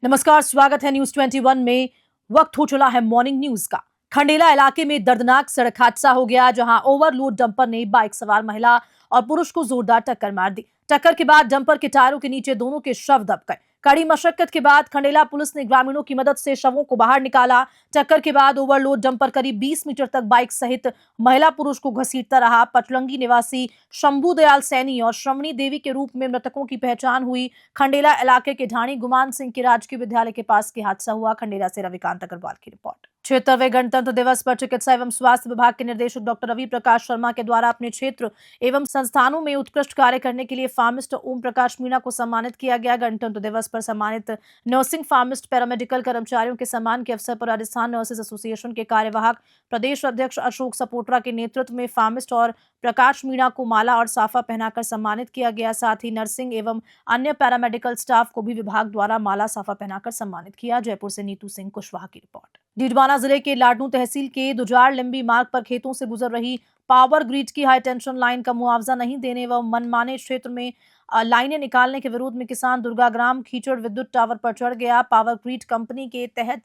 नमस्कार, स्वागत है न्यूज 21 में। वक्त हो चला है मॉर्निंग न्यूज का। खंडेला इलाके में दर्दनाक सड़क हादसा हो गया, जहां ओवरलोड डंपर ने बाइक सवार महिला और पुरुष को जोरदार टक्कर मार दी। टक्कर के बाद डंपर के टायरों के नीचे दोनों के शव दब गए। कड़ी मशक्कत के बाद खंडेला पुलिस ने ग्रामीणों की मदद से शवों को बाहर निकाला। टक्कर के बाद ओवरलोड डंपर करीब 20 मीटर तक बाइक सहित महिला पुरुष को घसीटता रहा। पचलंगी निवासी शंभू दयाल सैनी और श्रवणी देवी के रूप में मृतकों की पहचान हुई। खंडेला इलाके के ढाणी गुमान सिंह के राजकीय विद्यालय के पास के हादसा हुआ। खंडेला से रविकांत अग्रवाल की रिपोर्ट। 76वें गणतंत्र दिवस पर चिकित्सा एवं स्वास्थ्य विभाग के निर्देशक डॉक्टर रवि प्रकाश शर्मा के द्वारा अपने क्षेत्र एवं संस्थानों में उत्कृष्ट कार्य करने के लिए फार्मिस्ट ओम प्रकाश मीणा को सम्मानित किया गया। गणतंत्र दिवस पर सम्मानित नर्सिंग, फार्मिस्ट, पैरामेडिकल कर्मचारियों के सम्मान के अवसर पर राजस्थान नर्सेज एसोसिएशन के कार्यवाहक प्रदेश अध्यक्ष अशोक सपोट्रा के नेतृत्व में फार्मिस्ट और प्रकाश मीणा को माला और साफा पहनाकर सम्मानित किया गया। साथ ही नर्सिंग एवं अन्य पैरामेडिकल स्टाफ को भी विभाग द्वारा माला साफा पहनाकर सम्मानित किया। जयपुर से नीतू सिंह कुशवाहा की रिपोर्ट। डीडवाना जिले के लाडनू तहसील के दुजार लिंबी मार्ग पर खेतों से गुजर रही पावर ग्रिड की हाई टेंशन लाइन का मुआवजा नहीं देने व मनमाने क्षेत्र में लाइनें निकालने के विरोध में किसान दुर्गाग्राम खीचड़ विद्युत टावर पर चढ़ गया। पावर ग्रिड कंपनी के तहत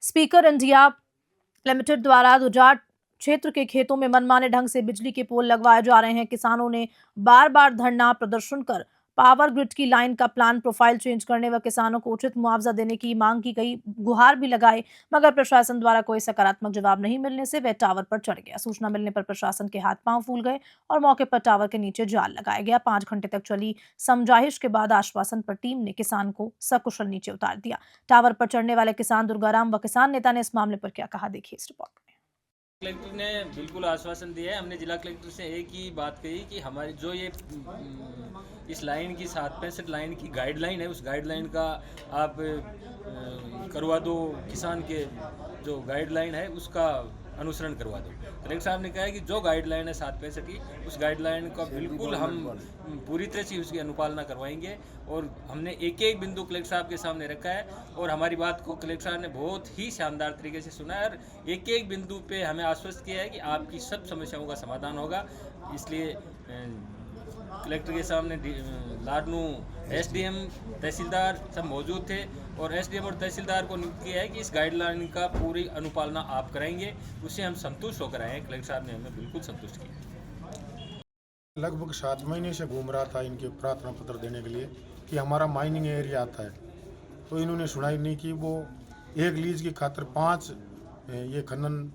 स्पीकर इंडिया लिमिटेड द्वारा दुजार क्षेत्र के खेतों में मनमाने ढंग से बिजली के पोल लगवाए जा रहे हैं। किसानों ने बार बार धरना प्रदर्शन कर पावर ग्रिड की लाइन का प्लान प्रोफाइल चेंज करने व किसानों को उचित मुआवजा देने की मांग की गई। गुहार भी लगाए, मगर प्रशासन द्वारा कोई सकारात्मक जवाब नहीं मिलने से वह टावर पर चढ़ गया। सूचना मिलने पर प्रशासन के हाथ पांव फूल गए और मौके पर टावर के नीचे जाल लगाया गया। 5 घंटे तक चली समझाइश के बाद आश्वासन पर टीम ने किसान को सकुशल नीचे उतार दिया। टावर पर चढ़ने वाले किसान दुर्गाराम व किसान नेता ने इस मामले पर क्या कहा, देखिए इस रिपोर्ट में। कलेक्टर ने बिल्कुल आश्वासन दिया है। हमने जिला कलेक्टर से एक ही बात कही कि हमारी जो ये इस लाइन की 765 लाइन की गाइडलाइन है, उस गाइडलाइन का आप करवा दो। किसान के जो गाइडलाइन है उसका अनुसरण करवा दो। कलेक्टर साहब ने कहा है कि जो गाइडलाइन है 765 की, उस गाइडलाइन का बिल्कुल हम पूरी तरह से उसकी अनुपालना करवाएंगे। और हमने एक एक बिंदु कलेक्टर साहब के सामने रखा है और हमारी बात को कलेक्टर साहब ने बहुत ही शानदार तरीके से सुना है और एक एक बिंदु पे हमें आश्वस्त किया है कि आपकी सब समस्याओं का समाधान होगा। इसलिए कलेक्टर के सामने लाडनू एसडीएम, तहसीलदार सब मौजूद थे और एसडीएम और तहसीलदार को नियुक्त किया है कि इस गाइडलाइन का पूरी अनुपालना आप कराएंगे। उससे हम संतुष्ट होकर आए हैं। कलेक्टर साहब ने हमें बिल्कुल संतुष्ट किया। लगभग 7 महीने से घूम रहा था इनके प्रार्थना पत्र देने के लिए कि हमारा माइनिंग एरिया आता है, तो इन्होंने सुनाई नहीं कि वो एक लीज की खातिर 5 ये खनन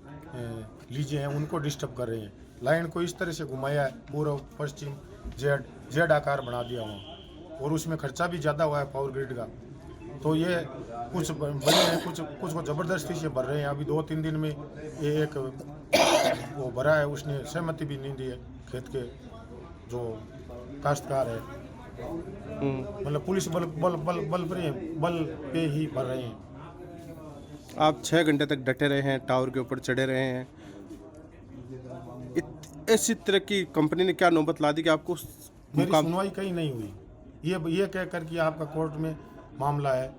लीजें हैं उनको डिस्टर्ब कर रहे हैं। लाइन को इस तरह से घुमाया है, पूर्व पश्चिम जेड आकार बना दिया वहाँ, और उसमें खर्चा भी ज़्यादा हुआ है पावर ग्रिड का। तो ये कुछ बने हैं, कुछ को ज़बरदस्ती से भर रहे हैं। अभी 2-3 दिन में ये एक वो भरा है, उसने सहमति भी नहीं दी है। खेत के जो काश्तकार है, मतलब पुलिस बल पे ही भर रहे हैं। आप 6 घंटे तक डटे रहे हैं, टावर के ऊपर चढ़े रहे हैं। ऐसी तरह की कंपनी ने क्या नौबत ला दी कि आपको मेरी सुनवाई कहीं नहीं हुई। ये कह कर कि आपका कोर्ट में मामला है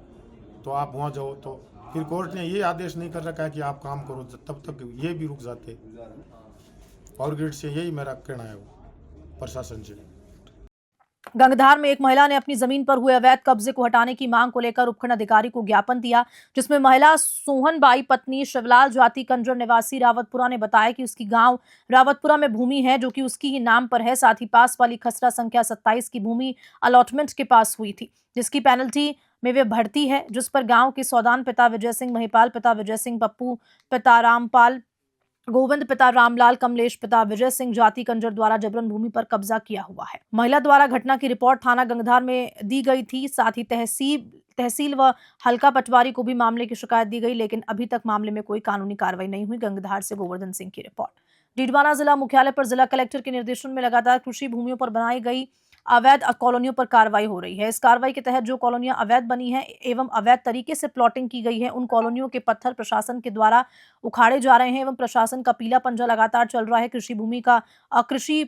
तो आप वहाँ जाओ, तो फिर कोर्ट ने ये आदेश नहीं कर रखा है कि आप काम करो, तब तक ये भी रुक जाते। पावर ग्रिड से यही मेरा कहना है, वो प्रशासन से। गंगधार में एक महिला ने अपनी जमीन पर हुए अवैध कब्जे को हटाने की मांग को लेकर उपखंड अधिकारी को ज्ञापन दिया, जिसमें महिला सोहनबाई पत्नी शिवलाल जाति कंजर निवासी रावतपुरा ने बताया कि उसकी गांव रावतपुरा में भूमि है जो कि उसकी ही नाम पर है। साथ ही पास वाली खसरा संख्या 27 की भूमि अलॉटमेंट के पास हुई थी, जिसकी पेनल्टी में वे भर्ती है, जिस पर गांव के सौदान पिता विजय सिंह, महिपाल पिता विजय सिंह, पप्पू पिता रामपाल, गोविंद पिता रामलाल, कमलेश पिता विजय सिंह जाति कंजर द्वारा जबरन भूमि पर कब्जा किया हुआ है। महिला द्वारा घटना की रिपोर्ट थाना गंगधार में दी गई थी। साथ ही तहसील व हल्का पटवारी को भी मामले की शिकायत दी गई, लेकिन अभी तक मामले में कोई कानूनी कार्रवाई नहीं हुई। गंगधार से गोवर्धन सिंह की रिपोर्ट। डीडवाना जिला मुख्यालय पर जिला कलेक्टर के निर्देशन में लगातार कृषि भूमियों पर बनाई गई अवैध कॉलोनियों पर कार्रवाई हो रही है। इस कार्रवाई के तहत जो कॉलोनियां अवैध बनी हैं एवं अवैध तरीके से प्लॉटिंग की गई है, उन कॉलोनियों के पत्थर प्रशासन के द्वारा उखाड़े जा रहे हैं एवं प्रशासन का पीला पंजा लगातार चल रहा है। कृषि भूमि का कृषि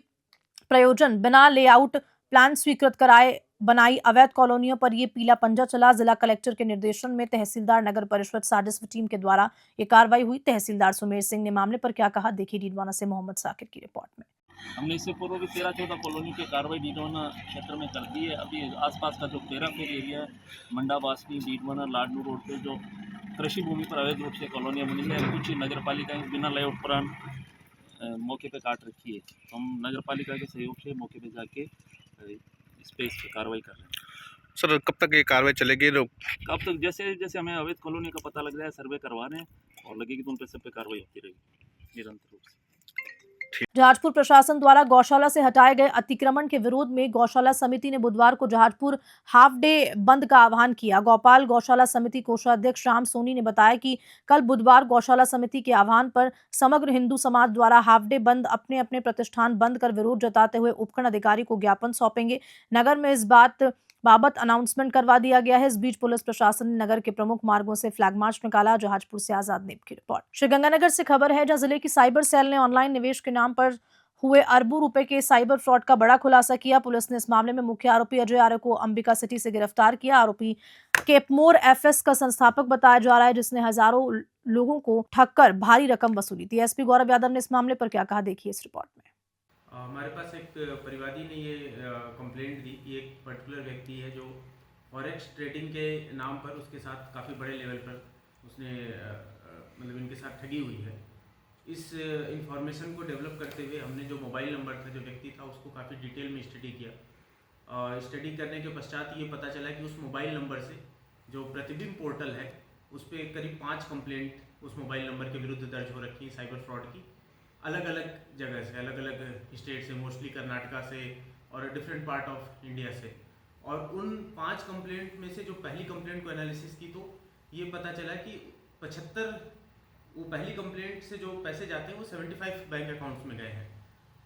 प्रयोजन बिना लेआउट प्लान स्वीकृत कराए बनाई अवैध कॉलोनियों पर यह पीला पंजा चला। जिला कलेक्टर के निर्देशन में तहसीलदार, नगर परिषद, साजिश टीम के द्वारा ये कार्रवाई हुई। तहसीलदार सुमेर सिंह ने मामले पर क्या कहा, देखिए डीडवाना से मोहम्मद साकिर की रिपोर्ट में। हमने इससे पूर्व भी 13-14 कॉलोनी के कार्रवाई डीडवाना क्षेत्र में कर दी है। अभी आसपास का जो पेरापुर एरिया है, मंडा बासनी, डीडवाना, लाडनू रोड पे जो कृषि भूमि पर अवैध रूप से कॉलोनियाँ बनी है, कुछ नगर पालिकाएँ बिना लेआउट प्लान मौके पे काट रखी है। तो हम नगर पालिका के सहयोग से मौके पे जाके इस पे कार्रवाई कर रहे हैं। सर कब तक ये कार्रवाई चलेगी? अब तक जैसे जैसे हमें अवैध कॉलोनी का पता लग रहा है, सर्वे करवा रहे हैं और लगेगी तो उन पे सब पे कार्रवाई होती रहेगी निरंतर रूप से। जहाजपुर प्रशासन द्वारा गौशाला से हटाए गए अतिक्रमण के विरोध में गौशाला समिति ने बुधवार को जहाजपुर हाफ डे बंद का आह्वान किया। गोपाल गौशाला समिति कोषाध्यक्ष राम सोनी ने बताया कि कल बुधवार गौशाला समिति के आह्वान पर समग्र हिंदू समाज द्वारा हाफ डे बंद अपने अपने प्रतिष्ठान बंद कर विरोध जताते हुए उपखंड अधिकारी को ज्ञापन सौंपेंगे। नगर में इस बाबत अनाउंसमेंट करवा दिया गया है। इस बीच पुलिस प्रशासन ने नगर के प्रमुख मार्गों से फ्लैग मार्च निकाला। जहाजपुर से आजाद नेब की रिपोर्ट। श्रीगंगानगर से खबर है, जहां जिले की साइबर सेल ने ऑनलाइन निवेश के नाम पर हुए अरबों रुपए के साइबर फ्रॉड का बड़ा खुलासा किया। पुलिस ने इस मामले में मुख्य आरोपी अजय आर्य को अंबिका सिटी से गिरफ्तार किया। आरोपी केपमोर एफएस का संस्थापक बताया जा रहा है, जिसने हजारों लोगों को ठगकर भारी रकम वसूली थी। एसपी गौरव यादव ने इस मामले पर क्या कहा, देखिए इस रिपोर्ट में। हमारे पास एक परिवादी ने ये कंप्लेंट दी कि एक पर्टिकुलर व्यक्ति है जो फॉरेक्स ट्रेडिंग के नाम पर उसके साथ काफ़ी बड़े लेवल पर उसने मतलब इनके साथ ठगी हुई है। इस इंफॉर्मेशन को डेवलप करते हुए हमने जो मोबाइल नंबर था, जो व्यक्ति था, उसको काफ़ी डिटेल में स्टडी किया। स्टडी करने के पश्चात ये पता चला कि उस मोबाइल नंबर से जो प्रतिबिंब पोर्टल है उस पर करीब 5 कंप्लेंट उस मोबाइल नंबर के विरुद्ध दर्ज हो रखी है साइबर फ्रॉड की, अलग अलग जगह से, अलग अलग स्टेट से, मोस्टली कर्नाटका से और डिफरेंट पार्ट ऑफ इंडिया से। और उन 5 कंप्लेंट में से जो पहली कंप्लेंट को एनालिसिस की तो ये पता चला कि 75 वो पहली कंप्लेंट से जो पैसे जाते हैं वो 75 बैंक अकाउंट्स में गए हैं।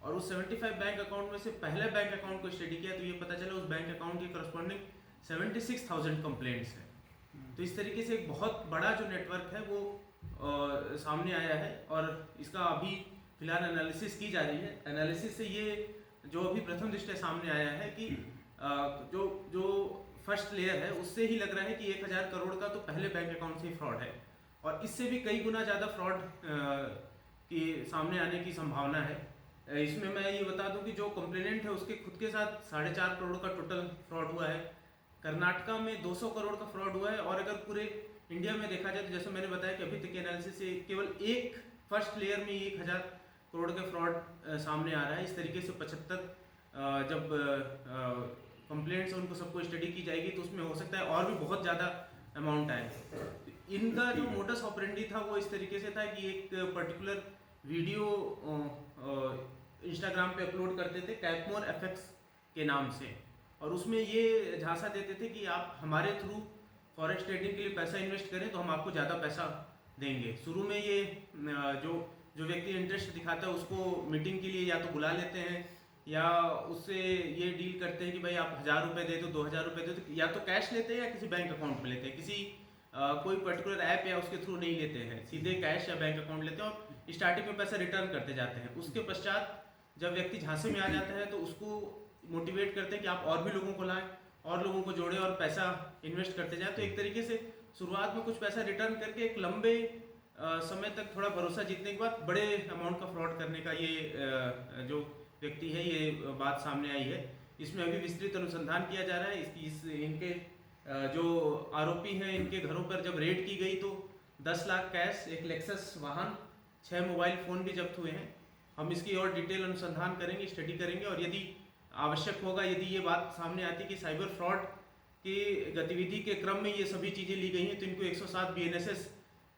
और उस 75 बैंक अकाउंट में से पहले बैंक अकाउंट को स्टडी किया तो ये पता चला उस बैंक अकाउंट के करस्पॉन्डिंग 76,000 कंप्लेंट्स हैं। तो इस तरीके से एक बहुत बड़ा जो नेटवर्क है वो सामने आया है और इसका अभी फिलहाल एनालिसिस की जा रही है। एनालिसिस से ये जो अभी प्रथम दृष्टया सामने आया है कि जो फर्स्ट लेयर है उससे ही लग रहा है कि 1000 करोड़ का तो पहले बैंक अकाउंट से ही फ्रॉड है और इससे भी कई गुना ज़्यादा फ्रॉड की सामने आने की संभावना है। इसमें मैं ये बता दूं कि जो कंप्लेनेंट है उसके खुद के साथ 4.5 करोड़ का टोटल फ्रॉड हुआ है। कर्नाटका में 200 करोड़ का फ्रॉड हुआ है और अगर पूरे इंडिया में देखा जाए तो जैसे मैंने बताया कि अभी तक के एनालिसिस से केवल एक फर्स्ट लेयर में 1000 करोड़ का फ्रॉड सामने आ रहा है। इस तरीके से 75 जब कंप्लेंट्स उनको सबको स्टडी की जाएगी तो उसमें हो सकता है और भी बहुत ज़्यादा अमाउंट आए। इनका जो मोडस ऑपरेंडी था वो इस तरीके से था कि एक पर्टिकुलर वीडियो इंस्टाग्राम पे अपलोड करते थे कैपमोर एफएक्स के नाम से और उसमें ये झांसा देते थे कि आप हमारे थ्रू फॉरेक्स ट्रेडिंग के लिए पैसा इन्वेस्ट करें तो हम आपको ज़्यादा पैसा देंगे। शुरू में ये जो व्यक्ति इंटरेस्ट दिखाता है उसको मीटिंग के लिए या तो बुला लेते हैं या उससे ये डील करते हैं कि भाई आप 1000 रुपये दे दो, 2000 रुपये दे दो, या तो कैश लेते हैं या किसी बैंक अकाउंट में लेते हैं। किसी कोई पर्टिकुलर ऐप या उसके थ्रू नहीं लेते हैं, सीधे कैश या बैंक अकाउंट लेते हैं और स्टार्टिंग में पैसा रिटर्न करते जाते हैं। उसके पश्चात जब व्यक्ति झांसे में आ जाता है तो उसको मोटिवेट करते हैं कि आप और भी लोगों को लाएं और लोगों को जोड़ें और पैसा इन्वेस्ट करते जाएं। तो एक तरीके से शुरुआत में कुछ पैसा रिटर्न करके एक लंबे समय तक थोड़ा भरोसा जीतने के बाद बड़े अमाउंट का फ्रॉड करने का ये जो व्यक्ति है ये बात सामने आई है। इसमें अभी विस्तृत अनुसंधान किया जा रहा है। इनके जो आरोपी हैं इनके घरों पर जब रेड की गई तो 10 लाख कैश, एक लेक्सस वाहन, 6 मोबाइल फ़ोन भी जब्त हुए हैं। हम इसकी और डिटेल अनुसंधान करेंगे, स्टडी करेंगे और यदि आवश्यक होगा, यदि ये बात सामने आती कि साइबर फ्रॉड की गतिविधि के क्रम में ये सभी चीज़ें ली गई हैं तो इनको 107 BNSS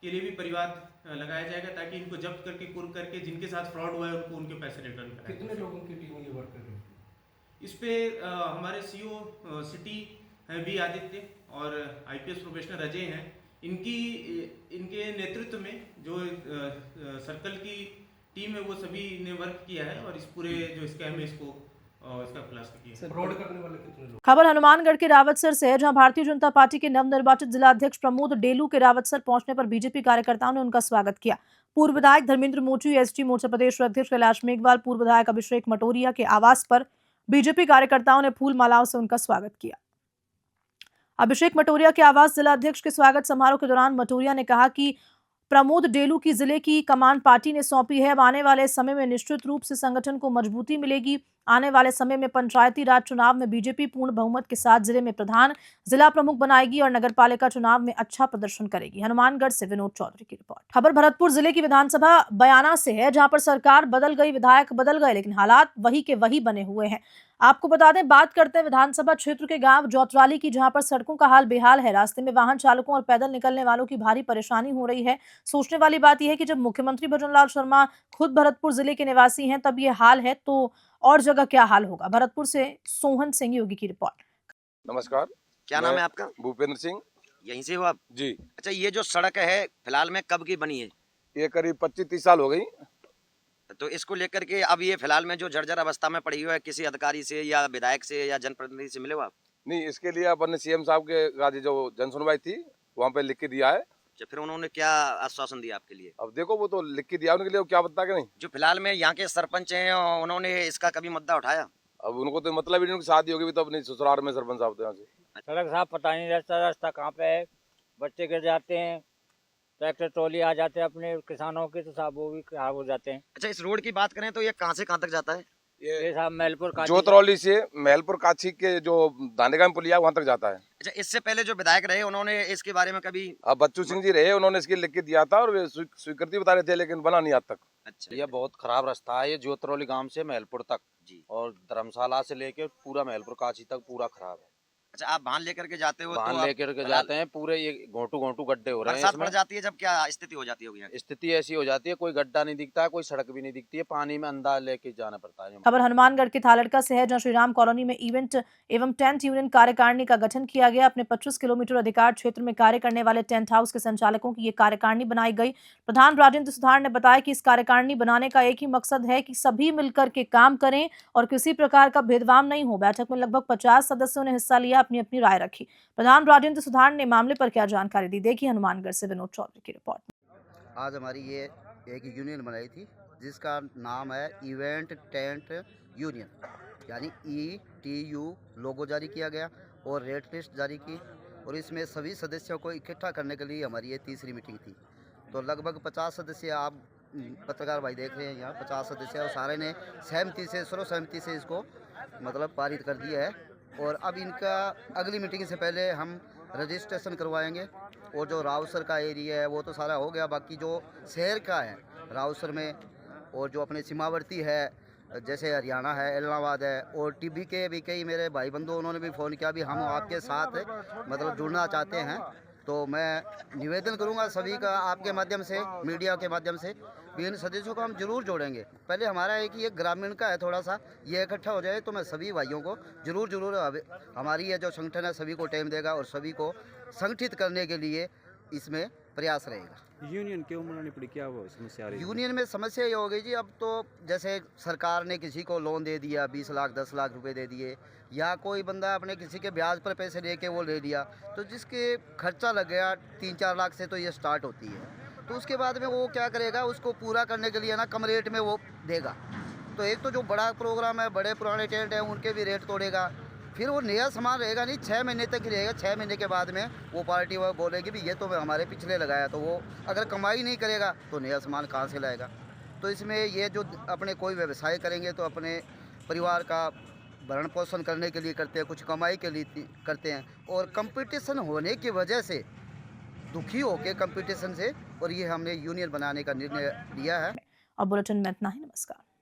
के लिए भी परिवाद लगाया जाएगा ताकि इनको जब्त करके कुर्क करके जिनके साथ फ्रॉड हुआ है उनको उनके पैसे रिटर्न करें। कितने लोगों की टीम ये वर्क कर रही है? इस पे हमारे CO सिटी हैं वी आदित्य और IPS प्रोफेशनल अजय हैं। इनके नेतृत्व में जो सर्कल की टीम है वो सभी ने वर्क किया है और इस पूरे जो स्कैम है इसका खुलासा किया। फ्रॉड करने वाले कितने लोग? खबर हनुमानगढ़ के रावतसर से है, जहां भारतीय जनता पार्टी के नवनिर्वाचित जिला अध्यक्ष प्रमोद डेलू के रावतसर पहुंचने पर बीजेपी कार्यकर्ताओं ने उनका स्वागत किया। पूर्व विधायक धर्मेंद्र मोची, ST मोर्चा प्रदेश अध्यक्ष कैलाश मेघवाल, पूर्व विधायक अभिषेक मटोरिया के आवास पर बीजेपी कार्यकर्ताओं ने फूल मालाओं से उनका स्वागत किया। अभिषेक मटोरिया के आवास जिला अध्यक्ष के स्वागत समारोह के दौरान मटोरिया ने कहा कि प्रमोद डेलू की जिले की कमान पार्टी ने सौंपी है। अब आने वाले समय में निश्चित रूप से संगठन को मजबूती मिलेगी। आने वाले समय में पंचायती राज चुनाव में बीजेपी पूर्ण बहुमत के साथ जिले में प्रधान, जिला प्रमुख बनाएगी और नगरपालिका चुनाव में अच्छा प्रदर्शन करेगी। हनुमानगढ़ से विनोद चौधरी की रिपोर्ट। खबर भरतपुर जिले की विधानसभा बयाना से है, जहां पर सरकार बदल गई, विधायक बदल गए, लेकिन हालात वही के वही बने हुए हैं। आपको बता दें, बात करते हैं विधानसभा क्षेत्र के गांव जोतवाली की, जहां पर सड़कों का हाल बेहाल है। रास्ते में वाहन चालकों और पैदल निकलने वालों की भारी परेशानी हो रही है। सोचने वाली बात यह है कि जब मुख्यमंत्री भजनलाल शर्मा खुद भरतपुर जिले के निवासी हैं, तब ये हाल है, तो और जगह क्या हाल होगा। भरतपुर से सोहन सिंह योगी की रिपोर्ट। नमस्कार, क्या नाम है आपका? भूपेंद्र सिंह। यहीं से हो आप? जी, अच्छा, ये जो सड़क है फिलहाल में कब की बनी है? ये करीब 25-30 साल हो गई। तो इसको लेकर के अब ये फिलहाल में जो जर्जर अवस्था में पड़ी हुई है, किसी अधिकारी से या विधायक से या जनप्रतिनिधि से मिले हो आप? नहीं, इसके लिए अपन ने सीएम साहब के गाजी जो जन सुनवाई थी वहाँ पे लिख के दिया है। अच्छा, फिर उन्होंने क्या आश्वासन दिया आपके लिए? अब देखो, वो तो लिख के दिया उनके लिए, क्या बता के नहीं। जो फिलहाल में यहाँ के सरपंच हैं, उन्होंने इसका कभी मुद्दा उठाया? अब उनको तो मतलब ही नहीं, उनकी शादी होगी भी तो अपनी ससुराल में सरपंच साहब थे यहाँ से। सड़क साहब पता नहीं रास्ता कहाँ पे है, बच्चे गिर जाते हैं, ट्रैक्टर ट्रॉली आ जाते हैं अपने किसानों के, तो साहब वो भी खराब हो जाते हैं। अच्छा, इस रोड की बात करें तो ये कहाँ से कहाँ तक जाता है? ये साहब महलपुर का जोतरौली से महलपुर काछी के जो दांडेगाम पुलिया वहाँ तक जाता है। अच्छा, इससे पहले जो विधायक रहे उन्होंने इसके बारे में कभी? अब बच्चू सिंह जी रहे, उन्होंने इसके लिख के दिया था और वे स्वीकृति बता रहे थे, लेकिन बना नहीं आज तक। अच्छा, ये बहुत खराब रास्ता है, ये जोतरौली गांव से महलपुर तक जी, और धर्मशाला से लेके पूरा महलपुर काछी तक पूरा खराब है। अच्छा, आप वाहन लेकर के जाते हो? वाहन लेकर के जाते हैं, पूरे ये घोंटू गड्ढे हो रहे हैं। बरसात पड़ जाती है जब क्या स्थिति हो जाती होगी? स्थिति ऐसी हो जाती है, कोई गड्ढा नहीं दिखता है, कोई सड़क भी नहीं दिखती है, पानी में अंदाज लेके जाना पड़ता है। खबर हनुमानगढ़ के थालड़का से है, जहां श्रीराम कॉलोनी में इवेंट एवं टेंट यूनियन कार्यकारिणी का गठन किया गया। अपने 25 किलोमीटर अधिकार क्षेत्र में कार्य करने वाले टेंट हाउस के संचालकों की ये कार्यकारिणी बनाई गई। प्रधान राजेंद्र सुधार ने बताया कि इस कार्यकारिणी बनाने का एक ही मकसद है कि सभी मिलकर के काम करें और किसी प्रकार का भेदभाव नहीं हो। बैठक में लगभग 50 सदस्यों ने हिस्सा लिया, अपनी अपनी राय रखी। प्रधान राजेंद्र सुधार ने मामले पर क्या जानकारी दी, देखिए हनुमानगढ़ से विनोद चौधरी की रिपोर्ट। आज हमारी ये एक यूनियन बनाई थी जिसका नाम है इवेंट टेंट यूनियन, यानी ETU लोगो जारी किया गया और रेट लिस्ट जारी की, और इसमें सभी सदस्यों को इकट्ठा करने के लिए हमारी ये तीसरी मीटिंग थी। तो लगभग 50 सदस्य, आप पत्रकार भाई देख रहे हैं यहाँ 50 सदस्य, और सारे ने सहमति से, सर्वसहमति से इसको मतलब पारित कर दिया है। और अब इनका अगली मीटिंग से पहले हम रजिस्ट्रेशन करवाएंगे, और जो रावसर का एरिया है वो तो सारा हो गया, बाकी जो शहर का है रावसर में और जो अपने सीमावर्ती है जैसे हरियाणा है, इलाहाबाद है, और टीबी के भी कई मेरे भाई बंधु उन्होंने भी फ़ोन किया, भी हम आपके साथ मतलब जुड़ना चाहते हैं। तो मैं निवेदन करूंगा सभी का आपके माध्यम से, मीडिया के माध्यम से, भी इन सदस्यों को हम जरूर जोड़ेंगे। पहले हमारा है कि ये ग्रामीण का है, थोड़ा सा ये इकट्ठा हो जाए तो मैं सभी भाइयों को जरूर हमारी ये जो संगठन है सभी को टाइम देगा और सभी को संगठित करने के लिए इसमें प्रयास रहेगा। यूनियन क्यों बनानी पड़ी, क्या वो समस्या आ रही है? यूनियन में समस्या ये हो गई जी, अब तो जैसे सरकार ने किसी को लोन दे दिया, 20 लाख 10 लाख रुपए दे दिए, या कोई बंदा अपने किसी के ब्याज पर पैसे लेके वो ले लिया, तो जिसके खर्चा लग गया 3-4 लाख से तो ये स्टार्ट होती है। तो उसके बाद में वो क्या करेगा, उसको पूरा करने के लिए ना कम रेट में वो देगा। तो एक तो जो बड़ा प्रोग्राम है, बड़े पुराने टेंट हैं, उनके भी रेट तोड़ेगा। फिर वो नया सामान रहेगा नहीं, 6 महीने तक ही रहेगा। 6 महीने के बाद में वो पार्टी वो बोलेगी भी ये तो हमारे पिछले लगाया, तो वो अगर कमाई नहीं करेगा तो नया सामान कहाँ से लाएगा। तो इसमें ये जो अपने कोई व्यवसाय करेंगे तो अपने परिवार का भरण पोषण करने के लिए करते हैं, कुछ कमाई के लिए करते हैं, और कंपटीशन होने की वजह से दुखी होकर कंपटीशन से, और ये हमने यूनियन बनाने का निर्णय लिया है। और बुलेटिन में इतना ही, नमस्कार।